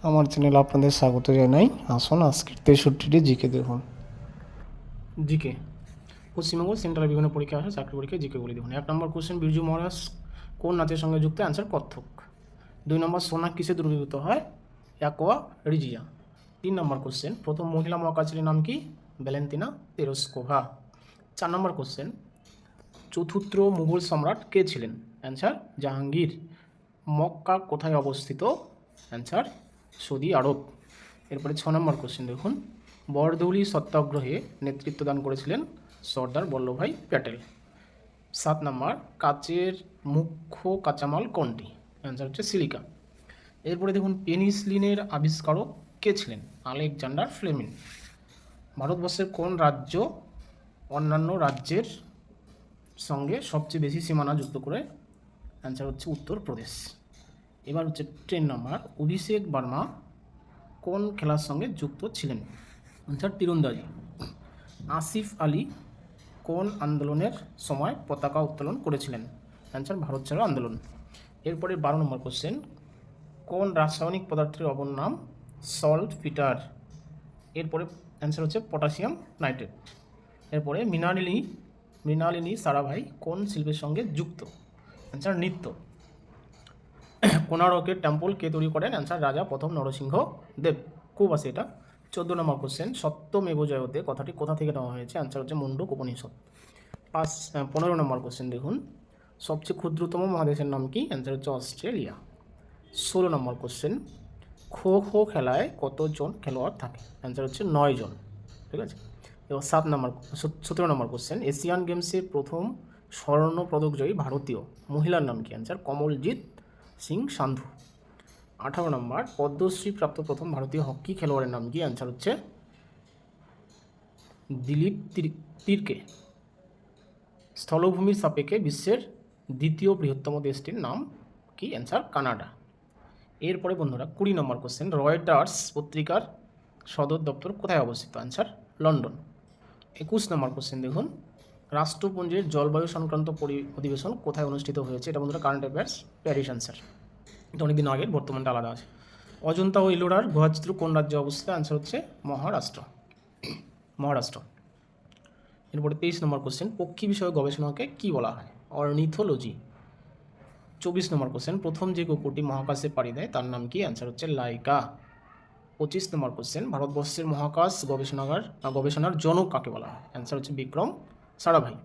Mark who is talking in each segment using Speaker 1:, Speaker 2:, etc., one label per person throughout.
Speaker 1: আমার চ্যানেলে আপনাদের স্বাগত জানাই। আসুন আজকের 63টি জিকে দেখুন। জিকে পশ্চিমবঙ্গ সেন্ট্রাল বিভিন্ন পরীক্ষা আসে, চাকরি পরীক্ষায় জিকেগুলি দেখুন। 1 নম্বর কোশ্চেন, বিরজু মহারাজ কোন নাচের সঙ্গে যুক্ত? অ্যান্সার কত্থক। 2 নম্বর, সোনা কিসে দ্রবীভূত হয়? অ্যাকোয়া রিজিয়া। 3 নম্বর কোশ্চেন, প্রথম মহিলা মহাকাশচারীর নাম কি? ভ্যালেন্তিনা তেরস্কোভা। 4 নম্বর কোশ্চেন, চতুর্থ মুঘল সম্রাট কে ছিলেন? অ্যান্সার জাহাঙ্গীর। মক্কা কোথায় অবস্থিত? অ্যান্সার সৌদি আরব। এরপরে 6 নম্বর কোশ্চেন দেখুন, বরদৌলি সত্যাগ্রহে নেতৃত্ব দান করেছিলেন সর্দার বল্লভভাই প্যাটেল। 7 নম্বর, কাচের মুখ্য কাঁচামাল কোনটি? অ্যান্সার হচ্ছে সিলিকা। এরপরে দেখুন, পেনিসিলিনের আবিষ্কারক কে ছিলেন? Alexander Fleming. ভারতবর্ষের কোন রাজ্য অন্যান্য রাজ্যের সঙ্গে সবচেয়ে বেশি সীমানা যুক্ত করে? অ্যান্সার হচ্ছে উত্তরপ্রদেশ। এবার হচ্ছে 10 নম্বর, অভিষেক বার্মা কোন খেলার সঙ্গে যুক্ত ছিলেন? অ্যান্সার তীরন্দাজি। আসিফ আলী কোন আন্দোলনের সময় পতাকা উত্তোলন করেছিলেন? অ্যান্সার ভারত ছাড়ো আন্দোলন। এরপরে 12 নম্বর কোশ্চেন, কোন রাসায়নিক পদার্থের অপর নাম সল্ট পিটার? এরপরে অ্যান্সার হচ্ছে পটাশিয়াম নাইট্রেট। এরপরে মৃণালিনী সারাভাই কোন শিল্পের সঙ্গে যুক্ত? অ্যান্সার নৃত্য। কোণারকের টেম্পল কে তৈরি করেন? অ্যান্সার রাজা প্রথম নরসিংহ দেব। খুব আছে এটা। 14 নম্বর কোশ্চেন, সত্যমেব জয়তে কথাটি কোথা থেকে নেওয়া হয়েছে? অ্যান্সার হচ্ছে মুন্ডক উপনিষদ। 15 নম্বর কোশ্চেন দেখুন, সবচেয়ে ক্ষুদ্রতম মহাদেশের নাম কি? অ্যান্সার হচ্ছে অস্ট্রেলিয়া। 16 নম্বর কোশ্চেন, খো খো খেলায় কতজন খেলোয়াড় থাকে? অ্যান্সার হচ্ছে 9 জন। ঠিক আছে। এবার 17 নম্বর কোশ্চেন, এশিয়ান গেমসের প্রথম স্বর্ণ পদকজয়ী ভারতীয় মহিলার নাম কি? অ্যান্সার কমলজিৎ সিং সান্ধু। 18 নম্বর, পদ্মশ্রী প্রাপ্ত প্রথম ভারতীয় হকি খেলোয়াড়ের নাম কি? অ্যান্সার হচ্ছে দিলীপ তিরকে। স্থলভূমির সাপেক্ষে বিশ্বের দ্বিতীয় বৃহত্তম দেশটির নাম কি? Answer Canada. এরপরে বন্ধুরা 20 নম্বর কোশ্চেন, রয়টার্স পত্রিকার সদর দপ্তর কোথায় অবস্থিত? Answer London. 21 নম্বর কোশ্চেন দেখুন, রাষ্ট্রপুঞ্জের জলবায়ু সংক্রান্ত অধিবেশন কোথায় অনুষ্ঠিত হয়েছে? এটা বন্ধুরা কারেন্ট অ্যাফেয়ার্স, প্যারিস অ্যান্সার। এটা অনেকদিন আগের, বর্তমানটা আলাদা আছে। অজন্তা ও ইলোরার গুহাচিত্র কোন রাজ্যে অবস্থিত? অ্যান্সার হচ্ছে মহারাষ্ট্র। এরপরে 23 নম্বর কোশ্চেন, পক্ষী বিষয়ক গবেষণাকে কি বলা হয়? অর্নিথোলজি। 24 নম্বর কোশ্চেন, প্রথম যে কুকুরটি মহাকাশে পাড়ি দেয় তার নাম কি? অ্যান্সার হচ্ছে লাইকা। 25 নম্বর কোশ্চেন, ভারতবর্ষের মহাকাশ গবেষণার জনক কাকে বলা হয়? অ্যান্সার হচ্ছে বিক্রম সারাভাই।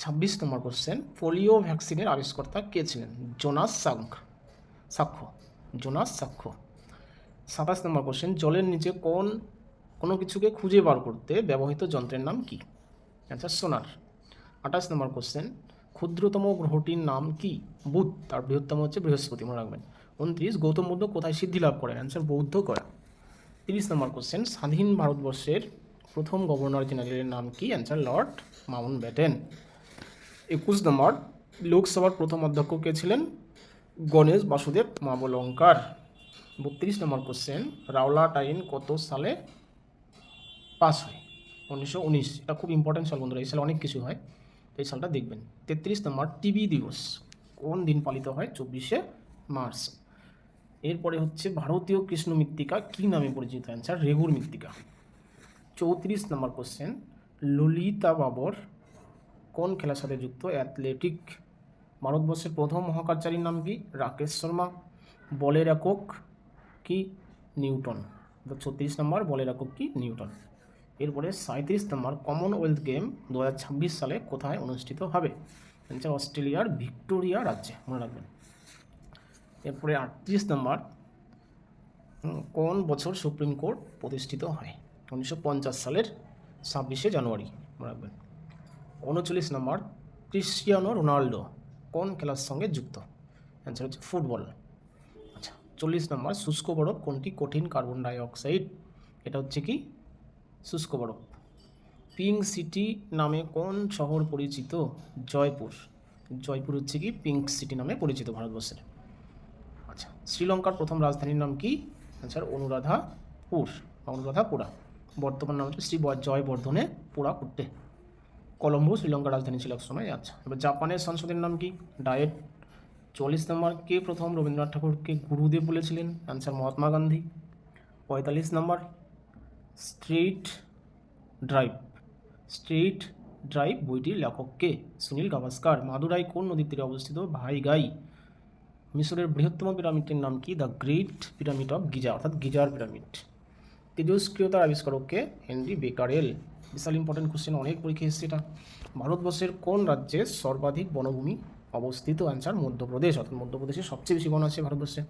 Speaker 1: 26 নম্বর কোশ্চেন, পোলিও ভ্যাকসিনের আবিষ্কর্তা কে ছিলেন? জোনাস সাক্ষ্য। 27 নম্বর কোশ্চেন, জলের নিচে কোনো কিছুকে খুঁজে বার করতে ব্যবহৃত যন্ত্রের নাম কি? অ্যান্সার সোনার। 28 নম্বর কোশ্চেন, ক্ষুদ্রতম গ্রহটির নাম কি? বুধ। তার বৃহত্তম হচ্ছে বৃহস্পতি, মনে রাখবেন। 29, গৌতম বুদ্ধ কোথায় সিদ্ধি লাভ করেন? অ্যান্সার বৌদ্ধ গয়া। 30 নম্বর কোশ্চেন, স্বাধীন ভারতবর্ষের প্রথম গভর্নর জেনারেলের নাম কি? Answer Lord Mountbatten. 21 নম্বর, লোকসভার প্রথম অধ্যক্ষ কে ছিলেন? গণেশ বাসুদেব মাবলঙ্কার। 32 নম্বর কোশ্চেন, রাওলাট আইন কত সালে পাস হয়? 1919। এটা খুব ইম্পর্টেন্ট সাল বন্ধুরা, এই সালে অনেক কিছু হয়, এই সালটা দেখবেন। 33 নম্বর, টিবি দিবস কোন দিন পালিত হয়? 24শে মার্চ। এরপরে হচ্ছে ভারতীয় কৃষ্ণ মৃত্তিকা কী নামে পরিচিত? অ্যান্সার রেগুর মৃত্তিকা। 34 নম্বর কোশ্চেন, ললিতা বাবর কোন খেলার সাথে যুক্ত? অ্যাথলেটিক। ভারতবর্ষের প্রথম মহাকাশচারীর নাম কি? রাকেশ শর্মা। বলের একক কি? নিউটন। 36 নম্বর, বলের একক কি? নিউটন। এরপরে 37 নম্বর, কমনওয়েলথ গেম 2026 সালে কোথায় অনুষ্ঠিত হবে? অ্যান্সার অস্ট্রেলিয়ার ভিক্টোরিয়া রাজ্যে, মনে রাখবেন। এরপরে 38 নম্বর, কোন বছর সুপ্রিম কোর্ট প্রতিষ্ঠিত হয়? 1950 সালের 26শে জানুয়ারি, মনে রাখবেন। 39 নম্বর, ক্রিশ্চিয়ানো রোনাল্ডো কোন খেলার সঙ্গে যুক্ত? অ্যান্সার হচ্ছে ফুটবল। আচ্ছা, 40 নম্বর, শুষ্ক বরফ কোনটি? কঠিন কার্বন ডাই অক্সাইড। এটা হচ্ছে কি? শুষ্ক বরফ। পিঙ্ক সিটি নামে কোন শহর পরিচিত? জয়পুর। জয়পুর হচ্ছে কি পিঙ্ক সিটি নামে পরিচিত ভারতবর্ষের। আচ্ছা, শ্রীলঙ্কার প্রথম রাজধানীর নাম কি? অ্যান্সার অনুরাধাপুরা। বর্তমান নাম হচ্ছে শ্রী জয়বর্ধনে পুরাকুট্টে। কলম্বো শ্রীলঙ্কার রাজধানী ছিল এক সময়। আচ্ছা, এবার জাপানের সংসদের নাম কি? ডায়েট 44 নম্বর, কে প্রথম রবীন্দ্রনাথ ঠাকুরকে গুরুদেব বলেছিলেন? অ্যান্সার মহাত্মা গান্ধী। 45 নম্বর, স্ট্রেইট ড্রাইভ স্ট্রেইট ড্রাইভ বইটির লেখক কে? সুনীল গাভাস্কার। মাদুরাই কোন নদীর তীরে অবস্থিত? ভাইগাই। মিশরের বৃহত্তম পিরামিডটির নাম কি? The great pyramid of Giza, অর্থাৎ গিজার পিরামিড। তেজস্ক্রিয়তার আবিষ্কারককে? Henri Becquerel. বিশাল ইম্পর্টেন্ট কোশ্চেন, অনেক পরীক্ষা এসছে এটা। ভারতবর্ষের কোন রাজ্যে সর্বাধিক বনভূমি অবস্থিত? অ্যান্সার মধ্যপ্রদেশ, অর্থাৎ মধ্যপ্রদেশে সবচেয়ে বেশি বন আছে ভারতবর্ষে।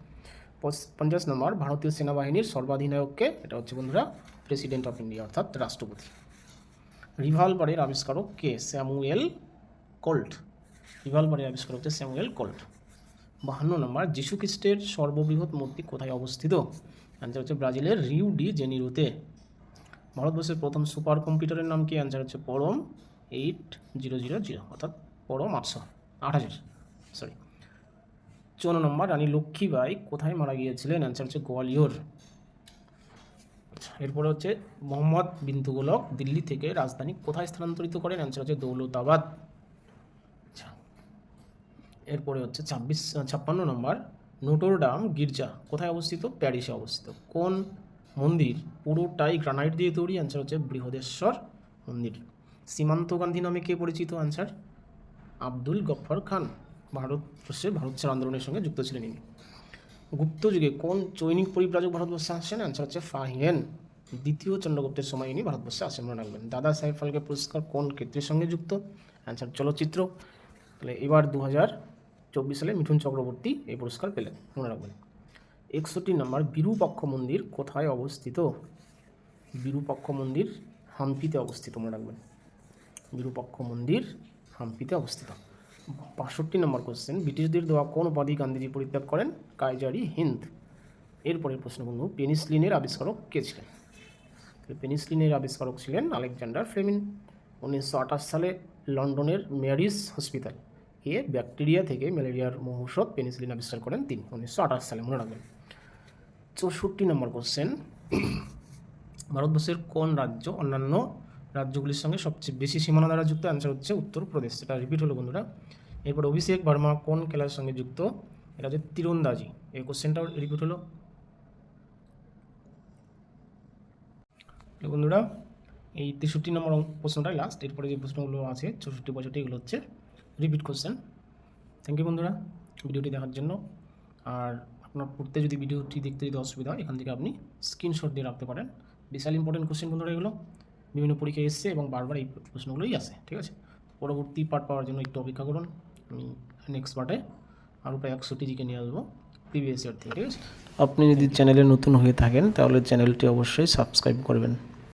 Speaker 1: 50 নম্বর, ভারতীয় সেনাবাহিনীর সর্বাধিনায়ককে? এটা হচ্ছে বন্ধুরা প্রেসিডেন্ট অফ ইন্ডিয়া, অর্থাৎ রাষ্ট্রপতি। রিভলভারের আবিষ্কারক কে? Samuel Colt. রিভলভারের আবিষ্কারক হচ্ছে স্যামুয়েল কোল্ট। 52 নম্বর, যীশু খ্রিস্টের সর্ববৃহৎ মূর্তি কোথায় অবস্থিত? অ্যান্সার হচ্ছে ব্রাজিলের রিউ ডি জেনিরোতে। ভারতবর্ষের প্রথম সুপার কম্পিউটারের নাম কি? অ্যান্সার হচ্ছে পরম 8000, অর্থাৎ পরম 8000। 54 নম্বর, রানী লক্ষ্মীবাই কোথায় মারা গিয়েছিলেন? অ্যান্সার হচ্ছে গোয়ালিয়র। এরপরে হচ্ছে মোহাম্মদ বিন তুগলক দিল্লি থেকে রাজধানী কোথায় স্থানান্তরিত করেন? অ্যান্সার হচ্ছে দৌলতাবাদ। এরপরে হচ্ছে 56 নম্বর, নোটোরডাম গির্জা কোথায় অবস্থিত? প্যারিসে অবস্থিত। কোন মন্দির পুরোটাই গ্রানাইট দিয়ে তৈরি? অ্যান্সার হচ্ছে বৃহদেশ্বর মন্দির। সীমান্ত গান্ধী নামে কে পরিচিত? অ্যান্সার আব্দুল গফ্ফর খান। ভারতবর্ষে ভারত ছাড় আন্দোলনের সঙ্গে যুক্ত ছিলেন ইনি। গুপ্ত যুগে কোন চৈনিক পরিব্রাজক ভারতবর্ষে আসেন? অ্যান্সার হচ্ছে ফাহিয়েন। দ্বিতীয় চন্দ্রগুপ্তের সময় ইনি ভারতবর্ষে আসেন, মনে রাখবেন। দাদা সাহেব ফালকে পুরস্কার কোন ক্ষেত্রের সঙ্গে যুক্ত? অ্যান্সার চলচ্চিত্র। তাহলে এবার 2024 সালে মিঠুন চক্রবর্তী এই পুরস্কার পেলেন, মনে রাখবেন। 61 নম্বর, বিরূপাক্ষ মন্দির কোথায় অবস্থিত? বিরূপাক্ষ মন্দির হাম্পিতে অবস্থিত, মনে রাখবেন। বিরূপাক্ষ মন্দির হাম্পিতে অবস্থিত। 65 নম্বর কোশ্চেন, ব্রিটিশদের দেওয়া কোন উপাধি গান্ধীজি পরিত্যাগ করেন? কাইজারি হিন্দ। এরপরের প্রশ্ন বন্ধু, পেনিসিলিনের আবিষ্কারক কে ছিলেন? পেনিসিলিনের আবিষ্কারক ছিলেন আলেকজান্ডার ফ্লেমিং। 1928 সালে লন্ডনের মেয়ারিস হসপিটাল ব্যাকটেরিয়া থেকে ম্যালেরিয়ার ঔষধ পেনিসিলিন আবিষ্কার করেন তিনি 1928 সালে, মনে রাখবেন। 64 নম্বর কোশ্চেন, ভারতবর্ষের কোন রাজ্য অন্যান্য রাজ্যগুলির সঙ্গে সবচেয়ে বেশি সীমানা দ্বারা যুক্ত? অ্যান্সার হচ্ছে উত্তরপ্রদেশ। এটা রিপিট হলো বন্ধুরা। এরপর অভিষেক বর্মা কোন খেলার সঙ্গে যুক্ত? এটা হচ্ছে তীরন্দাজি। এই কোশ্চেনটাও রিপিট হলো বন্ধুরা। এই 63 নম্বর প্রশ্নটাই লাস্ট। এরপরে যে প্রশ্নগুলো আছে 64, 65 এগুলো হচ্ছে রিপিট কোশ্চেন। থ্যাংক ইউ বন্ধুরা ভিডিওটি দেখার জন্য। আর আপনার পড়তে যদি ভিডিওটি দেখতে যদি অসুবিধা হয়, এখান থেকে আপনি স্ক্রিনশট দিয়ে রাখতে পারেন। বিশাল ইম্পর্টেন্ট কোশ্চেন বন্ধুরা এগুলো, বিভিন্ন পরীক্ষায় এসছে এবং বারবার এই প্রশ্নগুলোই আসে, ঠিক আছে। পরবর্তী পার্ট পাওয়ার জন্য একটু অপেক্ষা করুন। আমি নেক্সট পার্টে আরও প্রায় 100টি জিকে নিয়ে আসবো প্রিভিয়াস ইয়ার থেকে, ঠিক আছে। আপনি যদি চ্যানেলে নতুন হয়ে থাকেন তাহলে চ্যানেলটি অবশ্যই সাবস্ক্রাইব করবেন।